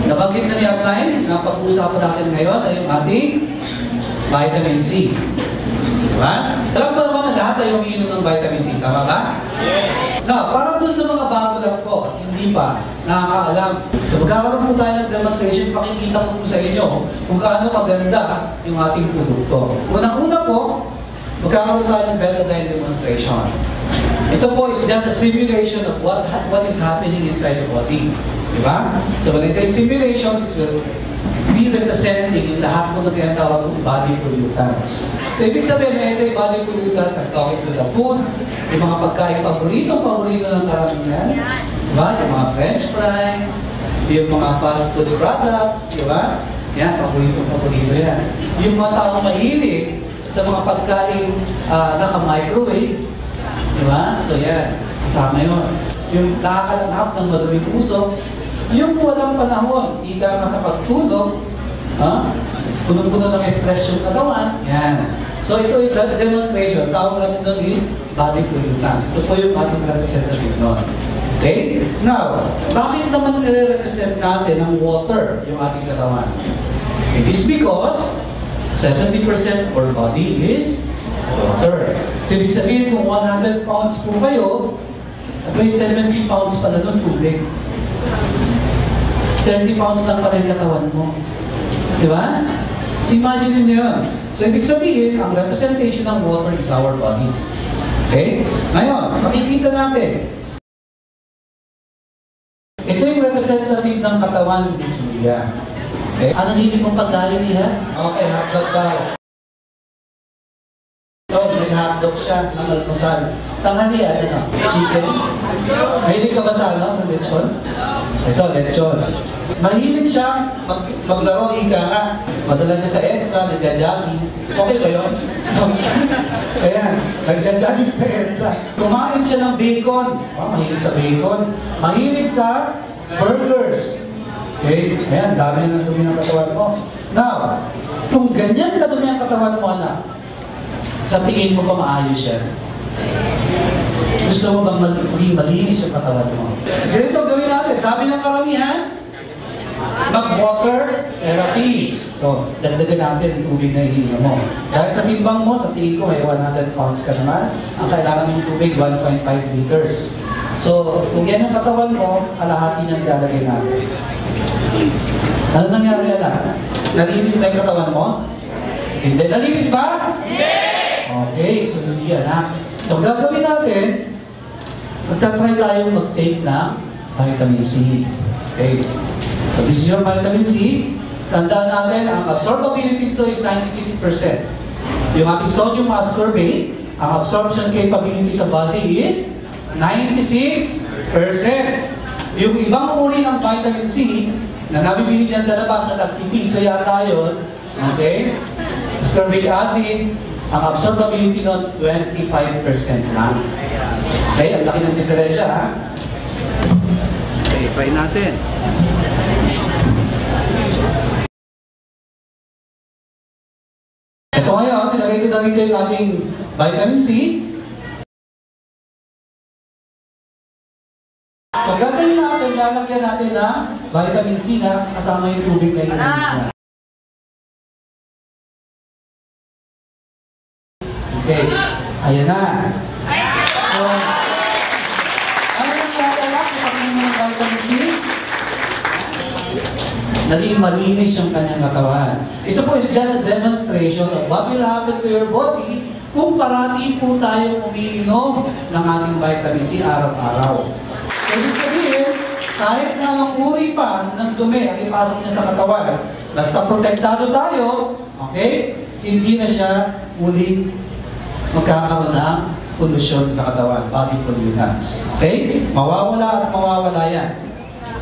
nabanggit na ni Upline na pag-uusapan natin ngayon ay yung ating vitamin C. Diba? Alam ko naman na lahat ay umiinom ng vitamin C. Tama ba? Yes! Now, para doon sa mga bago lang po, hindi pa nakakaalam. So, magkakaroon po tayo ng demonstration, pakikita ko po sa inyo kung kaano maganda yung ating produkto. Unang-una po, magkakaroon tayo ng Betadine demonstration. Ito po is just a simulation of what is happening inside the body. Diba? So, when I say simulation, it will be representing yung lahat mo na tinatawag ng body pollutants. So, ibig sabihin, when I say body pollutants, I'm talking to the food, yung mga pagkain paborito ng karamihan, diba? Yung mga french fries, yung mga fast food products, diba? Yan, paborito yan. Yung mga taong mahilig sa mga pagkain naka-microwave, diba? So, yan, kasama yun. Yung nakakalanghap ng maduming usok, yung walang panahon, ika nga sa pagtulog, punong-puno ng stress yung katawan, yan. So ito yung demonstration, tawag natin doon is body pollutant. Ito po yung ating representative noon. Okay? Now, bakit naman nire-represent natin ng water yung ating katawan? It is because 70% of our body is water. So ibig sabihin kung 100 pounds po kayo, at may 70 pounds pala doon tubig. 30 pounds lang pala yung katawan mo. Diba? So imagine nyo yun. So ibig sabihin, ang representation ng water is our body. Okay? Ngayon, makikita natin. Ito yung representative ng katawan ni Julia. Okay? Anong hilig mong pagkain niya? Okay, hotdog daw. So, nag-hotdog siya ng almusal. Tanghalian, ano? Chicken. Mahilig ka ba sa lechon? Ito, lechon. Mahilig siya maglaro, ika nga. Madala siya sa EDSA, nagja-jogging. Okay ba yun? Ayan, nagja-jogging sa EDSA. Kumain siya ng bacon. Mahilig sa bacon. Mahilig sa burgers. Okay? Ayan, dami na ng dumi ng katawan mo. Now, kung ganyan kadumi ang katawan mo, anak, sa tingin mo ba maayos yan? Gusto mo bang maging malinis yung katawan mo? Ganito gawin natin. Sabi ng karamihan, mag-water therapy. So, dagdagan natin ang tubig na iniinom mo. Dahil sa timbang mo, sa tingin ko, may 100 pounds ka naman. Ang kailangan mong tubig, 1.5 liters. So, kung yan ang katawan mo, kalahati niyan ilalagay natin. Ano nangyari yan? Nalinis ba yung katawan mo? Hindi. Nalinis ba? Yes! Okay, so hindi yan ha. So, gagawin natin, magta-try tayo mag-take ng vitamin C. Okay. So, this is your vitamin C. Tandaan natin, ang absorbability nito is 96%. Yung ating sodium ascorbate, ang absorption capability sa body is 96%. Yung ibang uri ng vitamin C na nabibili dyan sa labas na tag-piso yata yun, okay? Ascorbic acid, ang absorbability nun, 25% lang. Okay, ang laki ng diferensya, ha? Okay, try natin. Ito ngayon, nilagay ko dito yung ating vitamin C. So, gagawin natin, lalagyan natin ng vitamin C na kasama yung tubig na yun. Okay, ayan na. So, ano yung lalala kapag mo ng vitamin C? Naging malinis yung kanyang katawan. Ito po is just a demonstration of what will happen to your body kung parati po tayo umiinom ng ating vitamin C araw-araw. So, ibig sabihin, kahit na ang uri pa ng dumi ang ipasok niya sa katawan, basta protektado tayo, okay, hindi na siya muling magkakaroon ng pollution sa katawan, body pollutants. Okay? Mawawala at mawawala yan.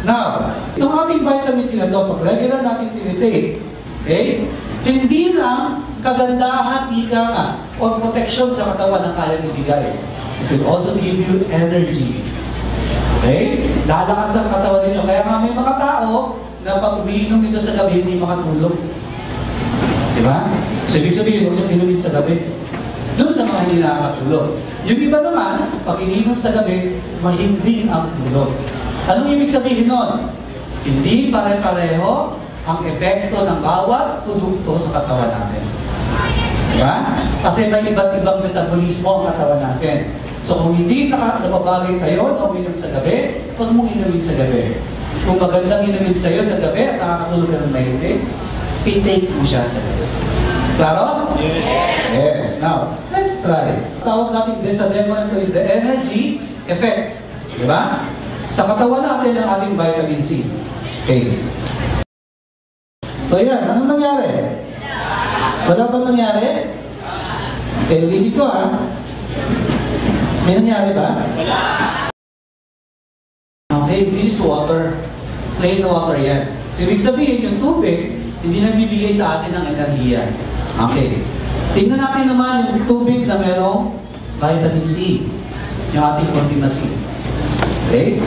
Now, itong ating vitamin C na ito, pag regular natin tinitake, okay, hindi lang kagandahan, ika nga, o protection sa katawan ang kayang ibigay. It will also give you energy. Okay? Lalakas ang katawan ninyo. Kaya nga may mga tao na pag umiinom nito sa gabi, hindi makatulog. Diba? So, ibig sabihin, huwag niyong inumin sa gabi. Doon sa mga hindi nakakatulog. Yung iba naman, pag iniinom sa gabi, mahimbing ang tulog. Anong ibig sabihin nun? Hindi pare-pareho ang epekto ng bawat produkto sa katawan natin. Diba? Kasi may iba't ibang metabolismo ang katawan natin. So kung hindi nakabagay sa'yo na uminom sa gabi, huwag mong inumin sa gabi. Kung magandang inumin sa'yo sa gabi at nakakatulog ka ng mahilig, i-take mo siya sa gabi. Klaro? Yes. Yes. Now, let's try. Tawag natin din sa demo ito is the energy effect. Diba? Sa katawan natin ang ating vitamin C. Okay. So yan, anong nangyari? Wala bang nangyari? Okay, ulitin ko May nangyari ba? Wala. Okay, this is water. Plain water yan. So ibig sabihin, yung tubig, hindi nagbibigay sa atin ng enerhiya. Okay. Tingnan natin naman yung tubig na merong vitamin C. Yung ating Ultima C. Okay?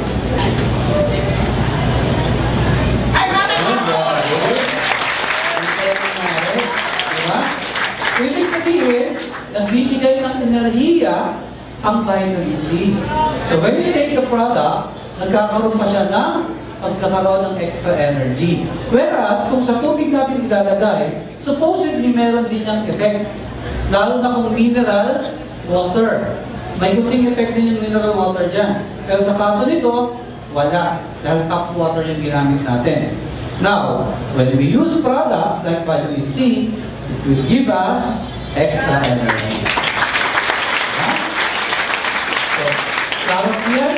Ibig sabihin, nagbibigay ng enerhiya ang vitamin C. So when you take the product, nagkakaroon pa siya ng pagkakaroon ng extra energy. Whereas, kung sa tubig natin ilalagay, supposedly meron din yung effect. Lalo na kung mineral water. May kunting effect din yung mineral water dyan. Pero sa kaso nito, wala. Dahil tap water yung ginamit natin. Now, when we use products like vitamin C, it will give us extra energy. So, klaro yan?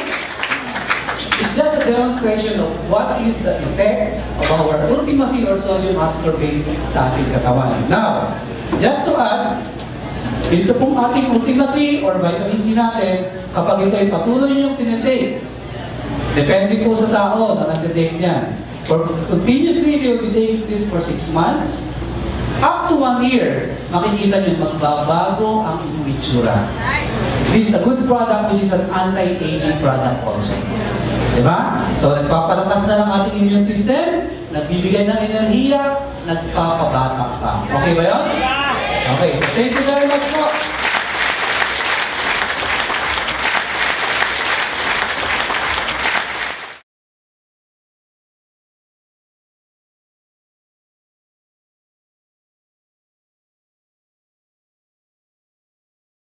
It's just a demonstration of what is the effect of our Ultima C or sodium ascorbate sa ating katawan. Now, just to add, ito pong ating Ultima C or vitamin C natin, kapag ito ay patuloy niyong tinitake, depende po sa tao na nagtitake niyan. For continuously, you'll be taking this for 6 months, up to 1 year, makikita nyo magbabago ang inyong itsura. This is a good product, which is an anti-aging product also. Diba? So, nagpapalakas na ng ating immune system, nagbibigay ng enerhiya, nagpapabatak pa. Okay ba yun? Okay, so thank you very much po.